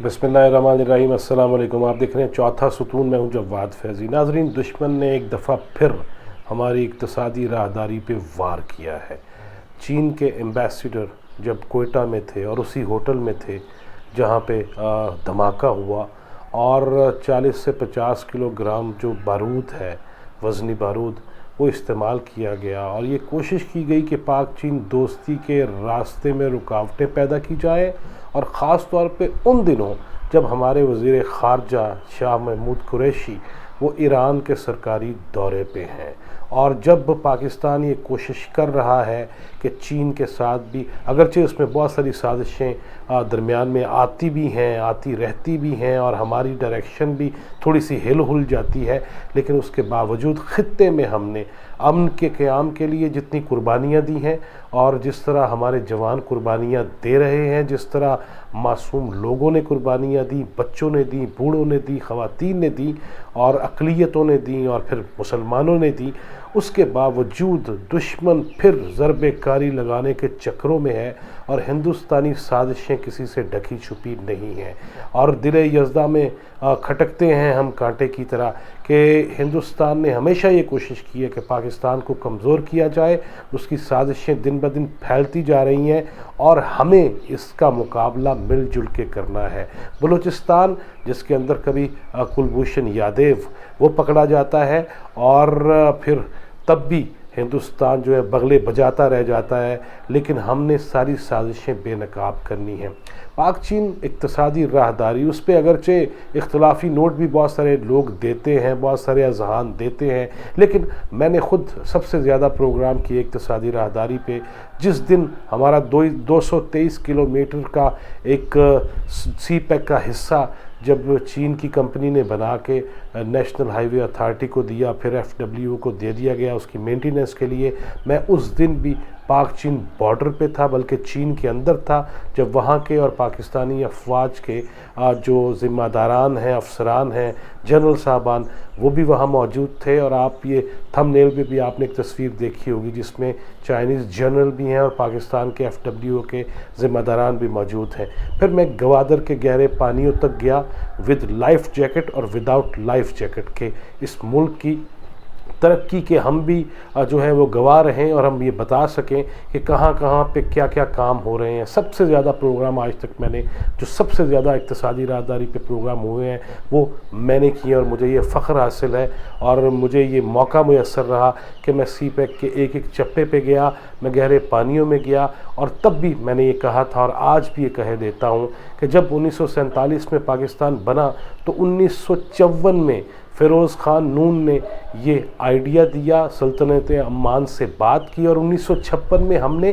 बिस्मिल्लाहिर्रहमानिर्रहीम। अस्सलाम वालेकुम। आप देख रहे हैं चौथा सुतून। मैं हूं जवाद फैज़ी। नाजरीन, दुश्मन ने एक दफ़ा फिर हमारी इक़्तिसादी राहदारी पे वार किया है। चीन के एम्बेसडर जब कोयटा में थे और उसी होटल में थे जहां पे धमाका हुआ और 40 से 50 किलोग्राम जो बारूद है, वज़नी बारूद, वो इस्तेमाल किया गया और ये कोशिश की गई कि पाक चीन दोस्ती के रास्ते में रुकावटें पैदा की जाए। और ख़ास तौर पे उन दिनों जब हमारे वज़ीर ख़ारजा शाह महमूद कुरैशी वो ईरान के सरकारी दौरे पे हैं और जब पाकिस्तान ये कोशिश कर रहा है कि चीन के साथ भी, अगरचे उसमें बहुत सारी साजिशें दरमियान में आती भी हैं, आती रहती भी हैं और हमारी डायरेक्शन भी थोड़ी सी हिल हुल जाती है, लेकिन उसके बावजूद ख़ित्ते में हमने अमन के क़याम के लिए जितनी कुर्बानियाँ दी हैं और जिस तरह हमारे जवान कुर्बानियाँ दे रहे हैं, जिस तरह मासूम लोगों ने कुर्बानियाँ दी, बच्चों ने दी, बूढ़ों ने दी, ख़वातीन ने दी और अक़लियतों ने दी और फिर मुसलमानों ने दी, उसके बावजूद दुश्मन फिर ज़रबे कारी लगाने के चक्रों में है और हिंदुस्तानी साजिशें किसी से ढकी छुपी नहीं हैं और दिले यज़दा में खटकते हैं हम कांटे की तरह कि हिंदुस्तान ने हमेशा ये कोशिश की है कि पाकिस्तान को कमज़ोर किया जाए। उसकी साजिशें दिन ब दिन फैलती जा रही हैं और हमें इसका मुकाबला मिलजुल के करना है। बलूचिस्तान, जिसके अंदर कभी कुलभूषण यादव वो पकड़ा जाता है और फिर तब भी हिंदुस्तान जो है बगले बजाता रह जाता है, लेकिन हमने सारी साजिशें बेनकाब करनी हैं। पाक चीन इक़्तिसादी राहदारी, उस पर अगरचे इख्तलाफी नोट भी बहुत सारे लोग देते हैं, बहुत सारे अज़हान देते हैं, लेकिन मैंने ख़ुद सबसे ज़्यादा प्रोग्राम किए इक़्तिसादी राहदारी पे जिस दिन हमारा 223 किलोमीटर का एक सी पैक का हिस्सा जब चीन की कंपनी ने बना के नेशनल हाईवे अथॉरिटी को दिया, फिर FWO को दे दिया गया उसकी मेंटेनेंस के लिए। मैं उस दिन भी पाक चीन बॉर्डर पे था, बल्कि चीन के अंदर था, जब वहाँ के और पाकिस्तानी अफवाज के जो ज़िम्मेदारान हैं, अफसरान हैं, जनरल साहबान, वो भी वहाँ मौजूद थे। और आप ये थंबनेल पे भी आपने एक तस्वीर देखी होगी जिसमें चाइनीज़ जनरल भी हैं और पाकिस्तान के FWO के ज़िम्मेदारान भी मौजूद हैं। फिर मैं गवादर के गहरे पानियों तक गया विद लाइफ जैकेट और विदाउट लाइफ जैकेट के। इस मुल्क की तरक्की के हम भी जो है वो गवाह रहें और हम ये बता सकें कि कहाँ कहाँ पे क्या क्या काम हो रहे हैं। सबसे ज़्यादा प्रोग्राम आज तक मैंने, जो सबसे ज़्यादा इक़्तिसादी राहदारी पे प्रोग्राम हुए हैं वो मैंने किए और मुझे ये फ़ख्र हासिल है और मुझे ये मौका मुयस्सर रहा कि मैं सी पैक के एक एक चप्पे पे गया, मैं गहरे पानियों में गया और तब भी मैंने ये कहा था और आज भी ये कह देता हूँ कि जब 1947 में पाकिस्तान बना तो 1954 में फ़िरोज़ ख़ान नून ने ये आइडिया दिया, सल्तनत अम्मान से बात की और 1956 में हमने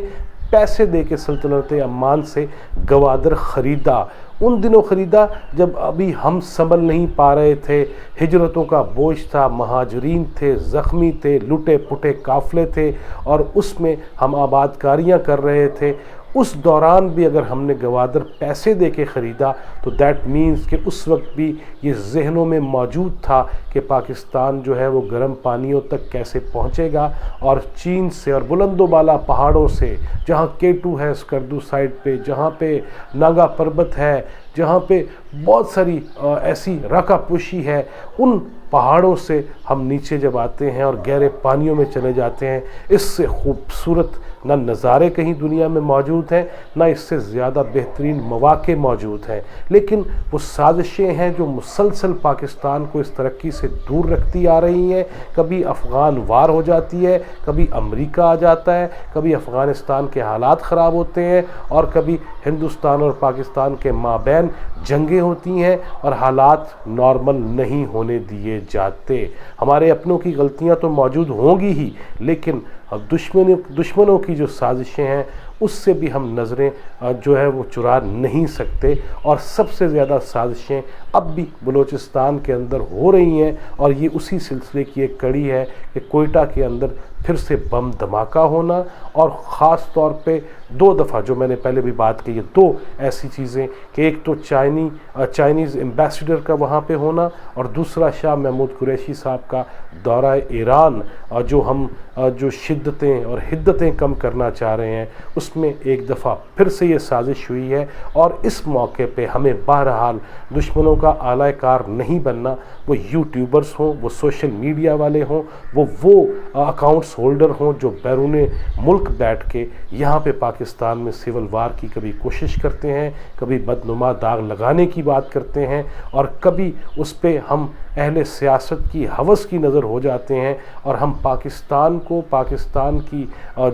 पैसे दे के सल्तनत अम्मान से गवादर ख़रीदा। उन दिनों ख़रीदा जब अभी हम संभल नहीं पा रहे थे, हिजरतों का बोझ था, महाजरीन थे, ज़ख्मी थे, लुटे पुटे काफ़िले थे और उसमें हम आबादकारियाँ कर रहे थे। उस दौरान भी अगर हमने गवादर पैसे दे के ख़रीदा तो दैट मीन्स कि उस वक्त भी ये जहनों में मौजूद था कि पाकिस्तान जो है वो गर्म पानियों तक कैसे पहुँचेगा और चीन से और बुलंदोबाला पहाड़ों से, जहाँ K2 है स्कर्दू साइड पे, जहाँ पे नागा पर्वत है, जहाँ पे बहुत सारी ऐसी राकापुशी है, उन पहाड़ों से हम नीचे जब आते हैं और गहरे पानियों में चले जाते हैं, इससे खूबसूरत ना नज़ारे कहीं दुनिया में मौजूद हैं, ना इससे ज़्यादा बेहतरीन मौक़े मौजूद हैं। लेकिन वो साजिशें हैं जो मुसलसल पाकिस्तान को इस तरक्की से दूर रखती आ रही हैं। कभी अफ़गान वार हो जाती है, कभी अमेरिका आ जाता है, कभी अफ़गानिस्तान के हालात ख़राब होते हैं और कभी हिंदुस्तान और पाकिस्तान के माबैन जंगें होती हैं और हालात नॉर्मल नहीं होने दिए जाते। हमारे अपनों की गलतियां तो मौजूद होंगी ही, लेकिन अब दुश्मनों की जो साजिशें हैं उससे भी हम नज़रें जो है वो चुरा नहीं सकते और सबसे ज़्यादा साजिशें अब भी बलूचिस्तान के अंदर हो रही हैं और ये उसी सिलसिले की एक कड़ी है कि कोयटा के अंदर फिर से बम धमाका होना, और ख़ास तौर पे 2 दफ़ा जो मैंने पहले भी बात की है, 2 ऐसी चीज़ें कि एक तो चाइनीज़ एम्बेसडर का वहाँ पे होना, और दूसरा शाह महमूद कुरैशी साहब का दौरा ईरान, जो हम जो शिद्दतें और हिद्दतें कम करना चाह रहे हैं, उसमें एक दफ़ा फिर से ये साजिश हुई है। और इस मौके पे हमें बहरहाल दुश्मनों का आलाकार नहीं बनना, वो यूट्यूबर्स हों, वो सोशल मीडिया वाले हों, वो अकाउंट्स होल्डर हों जो बैरून मुल्क बैठ के यहाँ पे पाकिस्तान में सिविल वार की कभी कोशिश करते हैं, कभी बदनुमा दाग लगाने की बात करते हैं, और कभी उस पे हम अहले सियासत की हवस की नज़र हो जाते हैं, और हम पाकिस्तान की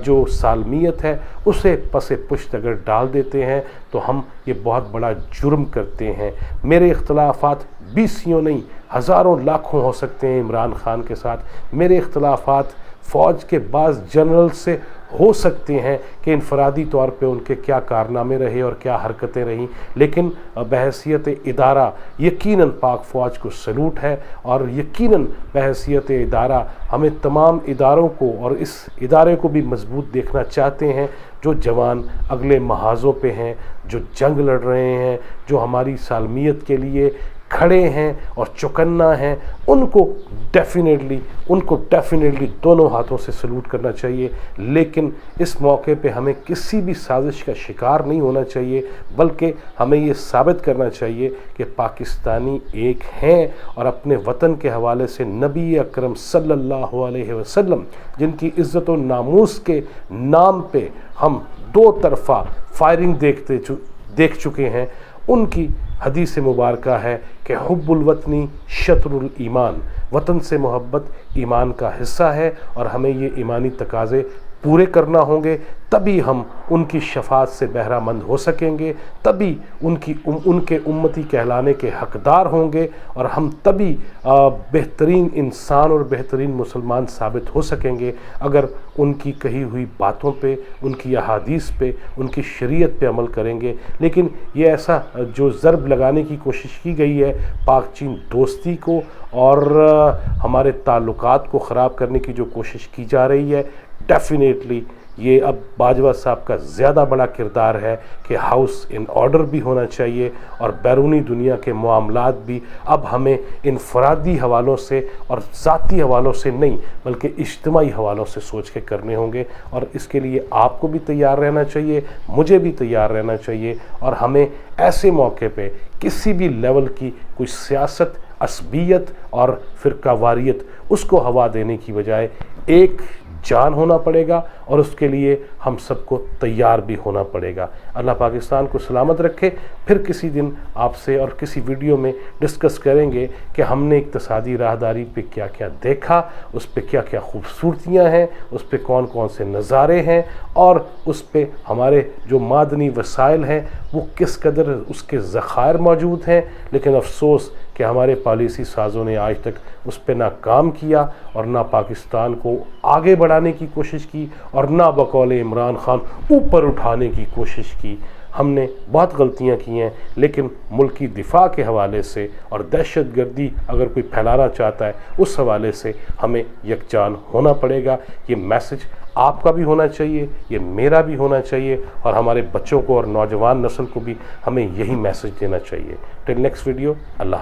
जो सालमियत है उसे पसे पुश्त अगर डाल देते हैं तो हम ये बहुत बड़ा जुर्म करते हैं। मेरे इख्तलाफात 20 नहीं, हज़ारों लाखों हो सकते हैं इमरान खान के साथ। मेरे इख्तलाफात फ़ौज के बाज़ जनरल से हो सकते हैं कि इनफरादी तौर पे उनके क्या कारनामे रहे और क्या हरकतें रहीं, लेकिन बहैसियत इदारा यकीनन पाक फ़ौज को सलूट है, और यकीनन बहैसियत इदारा हमें तमाम इदारों को और इस इदारे को भी मजबूत देखना चाहते हैं जो जवान अगले महाज़ों पे हैं, जो जंग लड़ रहे हैं, जो हमारी सालमियत के लिए खड़े हैं और चौकन्ना हैं। उनको डेफिनेटली दोनों हाथों से सलूट करना चाहिए, लेकिन इस मौके पे हमें किसी भी साजिश का शिकार नहीं होना चाहिए, बल्कि हमें ये साबित करना चाहिए कि पाकिस्तानी एक हैं, और अपने वतन के हवाले से नबी अकरम सल्लल्लाहु अलैहि वसल्लम जिनकी इज़्ज़त और नामूस के नाम पे हम 2 तरफ़ा फायरिंग देख चुके हैं, उनकी हदीस मुबारका है कि हुब्बुल वतनी शत्रुल ईमान, वतन से मोहब्बत ईमान का हिस्सा है, और हमें ये ईमानी तकाज़े पूरे करना होंगे, तभी हम उनकी शफात से बहरामंद हो सकेंगे, तभी उनके उम्मती कहलाने के हकदार होंगे, और हम तभी बेहतरीन इंसान और बेहतरीन मुसलमान साबित हो सकेंगे अगर उनकी कही हुई बातों पे, उनकी अहादीस पे, उनकी शरीयत पे अमल करेंगे। लेकिन ये ऐसा जो ज़रब लगाने की कोशिश की गई है पाक चीन दोस्ती को और हमारे ताल्लुकात को ख़राब करने की जो कोशिश की जा रही है, डेफिनेटली ये अब बाजवा साहब का ज़्यादा बड़ा किरदार है कि हाउस इन ऑर्डर भी होना चाहिए, और बैरूनी दुनिया के मामलात भी अब हमें इनफरादी हवालों से और ज़ाती हवालों से नहीं बल्कि इज्तिमाई हवालों से सोच के करने होंगे। और इसके लिए आपको भी तैयार रहना चाहिए, मुझे भी तैयार रहना चाहिए, और हमें ऐसे मौके पे किसी भी लेवल की कोई सियासत, असबियत और फ़िरकावारियत उसको हवा देने की बजाय एक जान होना पड़ेगा, और उसके लिए हम सबको तैयार भी होना पड़ेगा। अल्लाह पाकिस्तान को सलामत रखे। फिर किसी दिन आपसे और किसी वीडियो में डिस्कस करेंगे कि हमने इक़्तिसादी राहदारी पे क्या क्या देखा, उस पे क्या क्या खूबसूरतियाँ हैं, उस पे कौन कौन से नज़ारे हैं, और उस पे हमारे जो मादनी वसाइल हैं वो किस कदर उसके ज़खायर मौजूद हैं। लेकिन अफसोस कि हमारे पॉलिसी साज़ों ने आज तक उस पे ना काम किया और ना पाकिस्तान को आगे बढ़ाने की कोशिश की, और ना बकौल इमरान खान ऊपर उठाने की कोशिश की। हमने बहुत गलतियां की हैं, लेकिन मुल्क की दिफा के हवाले से और दहशतगर्दी अगर कोई फैलाना चाहता है उस हवाले से हमें यकजान होना पड़ेगा। ये मैसेज आपका भी होना चाहिए, ये मेरा भी होना चाहिए, और हमारे बच्चों को और नौजवान नस्ल को भी हमें यही मैसेज देना चाहिए। टिल नेक्स्ट वीडियो, अल्लाह।